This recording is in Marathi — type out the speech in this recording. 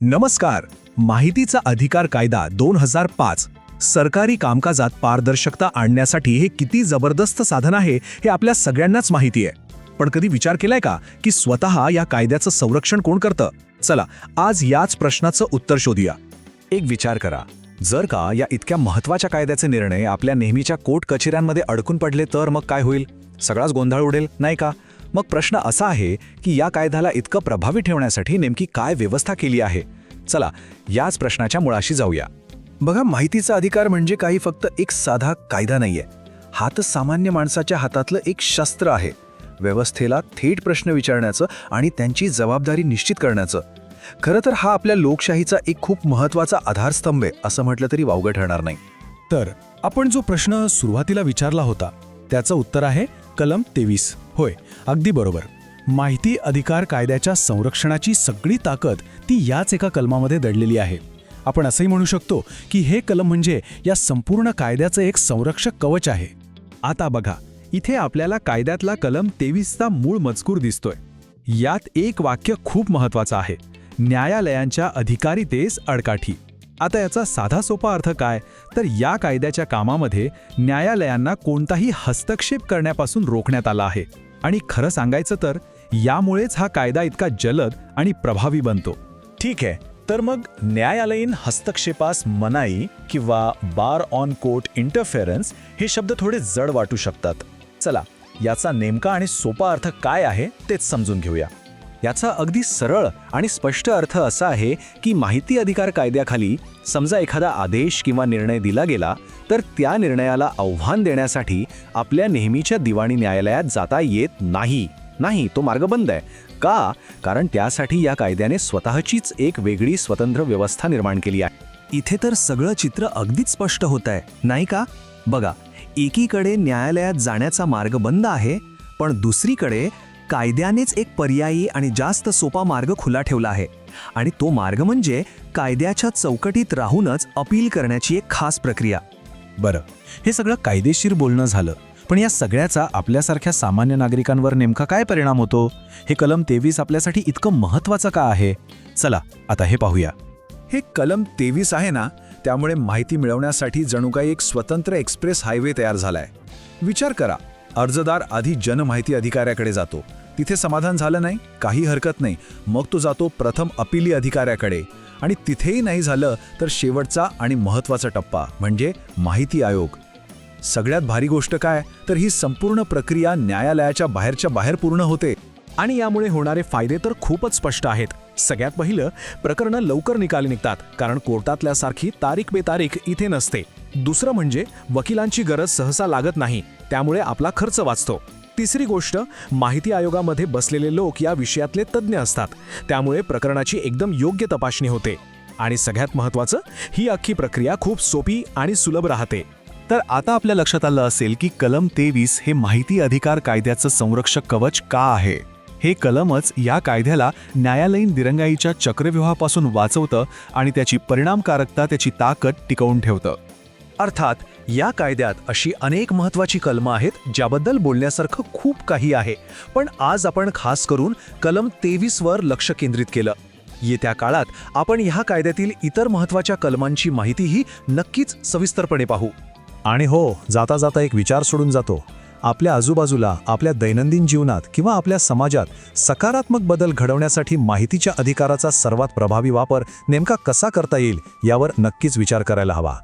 नमस्कार. माहितीचा अधिकार कायदा 2005 सरकारी कामकाजात पारदर्शकता आणण्यासाठी हे किती जबरदस्त साधन आहे हे आपल्या सगळ्यांनाच माहिती आहे. पण कधी विचार केलाय का की स्वतः या कायद्याचं संरक्षण कोण करतं? चला आज याच प्रश्नाचं उत्तर शोधूया. एक विचार करा, जर का या इतक्या महत्त्वाच्या कायद्याचे निर्णय आपल्या नेहमीच्या कोर्ट कचेऱ्यांमध्ये अडकून पडले तर मग काय होईल? सगळाच गोंधळ उडेल, नाही का? मग प्रश्न असा आहे की या कायद्याला इतकं प्रभावी ठेवण्यासाठी नेमकी काय व्यवस्था केली आहे? चला याच प्रश्नाच्या मुळाशी जाऊया. बघा, माहितीचा अधिकार म्हणजे काही फक्त एक साधा कायदा नाहीये. हा तर सामान्य माणसाच्या हातातलं एक शस्त्र आहे, व्यवस्थेला थेट प्रश्न विचारण्याचं आणि त्यांची जबाबदारी निश्चित करण्याचं. खरं तर हा आपल्या लोकशाहीचा एक खूप महत्त्वाचा आधारस्तंभ आहे असं म्हटलं तरी वावगं ठरणार नाही. तर आपण जो प्रश्न सुरुवातीला विचारला होता त्याचं उत्तर आहे कलम 23. होय, अगदी बरोबर. माहिती अधिकार कायद्याच्या संरक्षणाची सगळी ताकद ती याच एका कलमामध्ये दडलेली आहे. आपण असंही म्हणू शकतो की हे कलम म्हणजे या संपूर्ण कायद्याचं एक संरक्षक कवच आहे. आता बघा, इथे आपल्याला कायद्यातला कलम 23चा मूळ मजकूर दिसतोय. यात एक वाक्य खूप महत्त्वाचं आहे, न्यायालयांच्या अधिकारितेस अडकाठी. आता याचा साधा सोपा अर्थ काय? तर या कायद्याच्या कामामध्ये न्यायालयांना कोणताही हस्तक्षेप करण्यापासून रोखण्यात आला आहे. आणि खरं सांगायचं तर यामुळेच हा कायदा इतका जलद आणि प्रभावी बनतो. ठीक आहे, तर मग न्यायालयीन हस्तक्षेपास मनाई किंवा बार ऑन कोर्ट इंटरफेरन्स हे शब्द थोडे जड वाटू शकतात. चला याचा नेमका आणि सोपा अर्थ काय आहे तेच समजून घेऊया. याचा अगदी सरळ आणि स्पष्ट अर्थ असा आहे की माहिती अधिकार कायद्याखाली समजा एखादा आदेश किंवा निर्णय दिला गेला तर त्या निर्णयाला आव्हान देण्यासाठी आपल्या नेहमीच्या दिवाणी न्यायालयात जाता येत नाही. तो मार्ग बंद आहे. का? कारण त्यासाठी या कायद्याने स्वतःचीच एक वेगळी स्वतंत्र व्यवस्था निर्माण केली आहे. इथे तर सगळं चित्र अगदीच स्पष्ट होत आहे, नाही का? बघा, एकीकडे न्यायालयात जाण्याचा मार्ग बंद आहे, पण दुसरीकडे कायद्यानेच एक पर्यायी आणि जास्त सोपा मार्ग खुला ठेवला आहे. आणि तो मार्ग म्हणजे कायद्याच्या चौकटीत राहूनच अपील करण्याची एक खास प्रक्रिया. बरं, हे सगळं कायदेशीर बोलणं झालं, पण या सगळ्याचा आपल्यासारख्या सामान्य नागरिकांवर नेमका काय परिणाम होतो? हे कलम 23 आपल्यासाठी इतकं महत्त्वाचं का आहे? चला आता हे पाहूया. हे कलम 23 आहे ना, त्यामुळे माहिती मिळवण्यासाठी जणू काही एक स्वतंत्र एक्सप्रेस हायवे तयार झालाय. विचार करा, अर्जदार आधी जनमाहिती अधिकाऱ्याकडे जातो, तिथे समाधान झालं नाही, काही हरकत नाही, मग तो जातो प्रथम अपिली अधिकाऱ्याकडे, आणि तिथेही नाही झालं तर शेवटचा आणि महत्त्वाचा टप्पा म्हणजे माहिती आयोग. सगळ्यात भारी गोष्ट काय, तर ही संपूर्ण प्रक्रिया न्यायालयाच्या बाहेरच्या बाहेर पूर्ण होते. आणि यामुळे होणारे फायदे तर खूपच स्पष्ट आहेत. सगळ्यात पहिलं, प्रकरणं लवकर निकाली निघतात, कारण कोर्टातल्यासारखी तारीख बेतारीख इथे नसते. दुसरं म्हणजे वकिलांची गरज सहसा लागत नाही, त्यामुळे आपला खर्च वाचतो. तिसरी गोष्ट, माहिती आयोगामध्ये बसलेले लोक या विषयातले तज्ज्ञ असतात, त्यामुळे प्रकरणाची एकदम योग्य तपासणी होते. आणि सगळ्यात महत्त्वाचं, ही अख्खी प्रक्रिया खूप सोपी आणि सुलभ राहते. तर आता आपल्या लक्षात आलं असेल की कलम 23 हे माहिती अधिकार कायद्याचं संरक्षक कवच का आहे. हे कलमच या कायद्याला न्यायालयीन दिरंगाईच्या चक्रव्यूहापासून वाचवतं आणि त्याची परिणामकारकता, त्याची ताकद टिकवून ठेवतं. अर्थात या कायद्यात अशी अनेक महत्त्वाची कलमं आहेत ज्याबद्दल बोलण्यासारखं खूप काही आहे, पण आज आपण खास करून कलम 23 वर लक्ष केंद्रित केलं. येत्या काळात आपण ह्या कायद्यातील इतर महत्त्वाच्या कलमांची माहितीही नक्कीच सविस्तरपणे पाहू. आणि हो, जाता जाता एक विचार सोडून जातो, आपल्या आजूबाजूला, आपल्या दैनंदिन जीवनात किंवा आपल्या समाजात सकारात्मक बदल घडवण्यासाठी माहितीच्या अधिकाराचा सर्वात प्रभावी वापर नेमका कसा करता येईल यावर नक्कीच विचार करायला हवा.